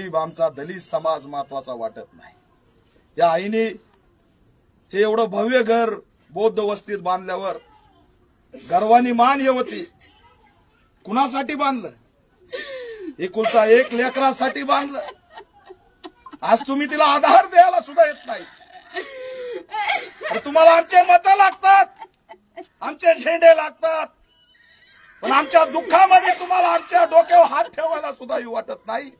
आमचा दलित समाज महत्वाचा वाटत नाही। या आईने हे एवढं भव्य घर बौद्ध वस्तीत बांधल्यावर गर्वानी मान होती। कुणासाठी बांधलं? एकुलता एक लेकरासाठी बांधलं। आज तुम्ही तिला आधार द्यायला सुद्धा येत नाही। तुम्हाला आमचे मतं लागतात, आमचे झेंडे लागतात, पण आमच्या दुःखामध्ये तुम्हाला आमच्या डोक्यावर हात ठेवायला सुद्धा येऊ वाटत नाही।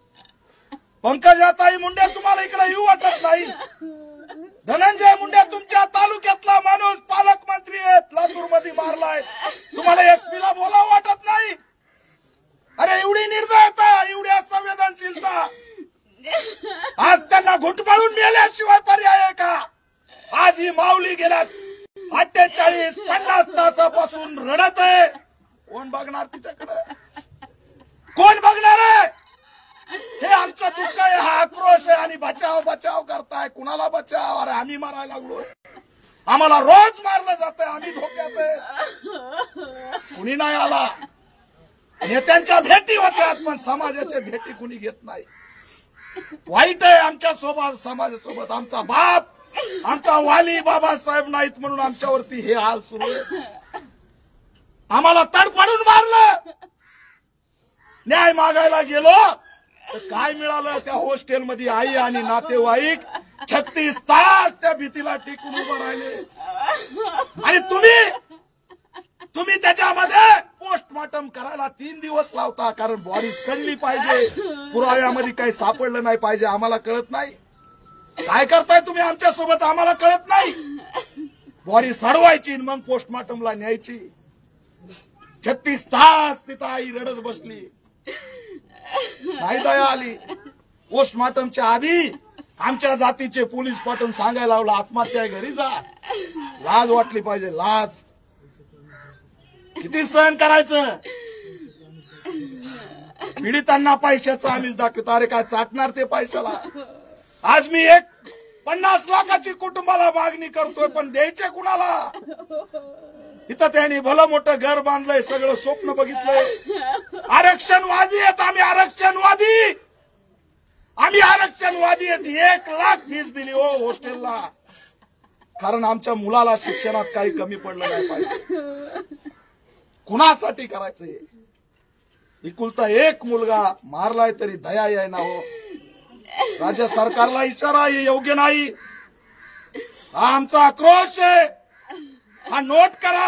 पंकजाताई मुंडे तुम्हाला इकडे येऊ वाटत नाही। धनंजय मुंडे तुमच्या तालुक्यातला माणूस पालकमंत्री आहेत, लातूर मध्ये मारलाय, तुम्हाला एसपीला बोलावं वाटत नाही। अरे एवढी निर्दयता, एवढी असंवेदनशीलता, आज त्यांना घुटमळून मेल्याशिवाय पर्याय आहे का? आज ही माऊली गेल्या 48-50 तासापासून रडत आहे। कोण बघणार तिच्याकडे? कोण बघणार आहे? हे आमचं दुःख आहे, हा आक्रोश आहे। आणि बचाव बचाव करताय, कुणाला बचाव? अरे आम्ही मारायला लागलोय, आम्हाला रोज मारलं जातंय, आम्ही धोक्यात आहे। कुणी नाही आला। नेत्यांच्या भेटी होत्यात, पण समाजाच्या भेटी कुणी घेत नाही। वाईट आहे आमच्या सोबत, समाजासोबत। आमचा बाप, आमचा वाली बाबासाहेब नाहीत म्हणून आमच्यावरती हे हाल सुरू आहे। आम्हाला तडफडून मारलं। न्याय मागायला गेलो तर काय मिळालं? त्या हॉस्टेलमध्ये आई आणि नातेवाईक 36 तास त्या भीतीला टिकून उभं राहिले। आणि तुम्ही त्याच्यामध्ये पोस्टमॉर्टम करायला 3 दिवस लावता, कारण बॉडी सडली पाहिजे, पुराव्यामध्ये काही सापडलं नाही पाहिजे। आम्हाला कळत नाही काय करताय तुम्ही आमच्या सोबत, आम्हाला कळत नाही। बॉडी सडवायची मग पोस्टमॉर्टमला न्यायची। 36 तास तिथं आई रडत बसली, नाही दया आली। पोस्टमॉर्टमच्या आधी आमच्या जातीचे पोलीस पाठवून सांगायला लावलं, आत्महत्या घरी जा। लाज वाटली पाहिजे, लाज। किती सहन करायचं? पीडितांना पैशाचं आम्हीच दाखवतो। अरे काय चाटणार ते पैशाला? आज मी 50 लाखाची कुटुंबाला मागणी करतोय, पण द्यायचे कुणाला? इथं त्यांनी भलं मोठं घर बांधलंय, सगळं स्वप्न बघितलंय। आरक्षणवादी आहेत आम्ही, आरक्षणवादी आहेत। 1 लाख फीस दिली हो हॉस्टेलला, कारण आमच्या मुलाला शिक्षणात काही कमी पडलं नाही पाहिजे। कुणासाठी करायचंय? एकुलता एक मुलगा मारलाय तरी दया याय ना हो। राज्य सरकारला इशारा, हे योग्य नाही। हा आमचा आक्रोश आहे, हा नोट करा।